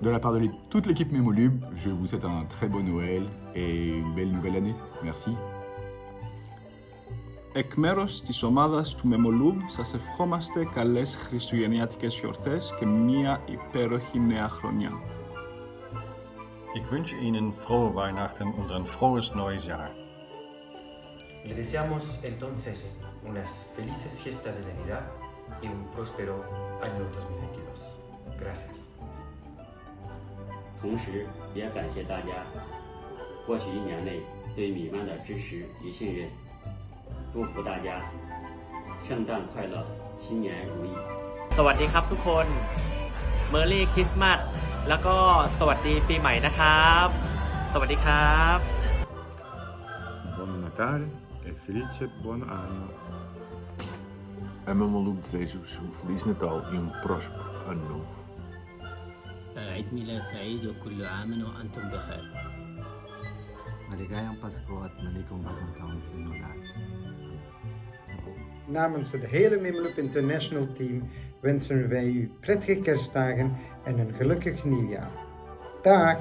De la part de toute l'équipe Memolub, je vous souhaite un très beau Noël et une belle nouvelle année. Merci. Εκ μέρους της ομάδας του Memolub σας ευχόμαστε καλές χριστουγεννιάτικες γιορτές και μία υπέροχη νέα χρονιά. Ich wünsche Ihnen frohe Weihnachten und ein frohes neues Jahr. Le deseamos entonces unas felices fiestas de Navidad y un próspero año 2022. Gracias. 同时也感谢大家过去一年内对米饭的支持与信任，祝福大家圣诞快乐，新年如意。 สวัสดีครับทุกคน Merry Christmas แล้วก็สวัสดีปีใหม่นะครับ สวัสดีครับ Buon Natale e felice buon anno. En Memolub deseja-vos um Feliz Natal e um próspero Ano Novo. عيد ميلاد سعيد وكل عام وأنتم بخير. Maligayang Pasko at maligong bagong taon sa inyong lahat. Namens het hele Memolub International Team wensen wij u prettige kerstdagen en een gelukkig nieuwjaar. Dag!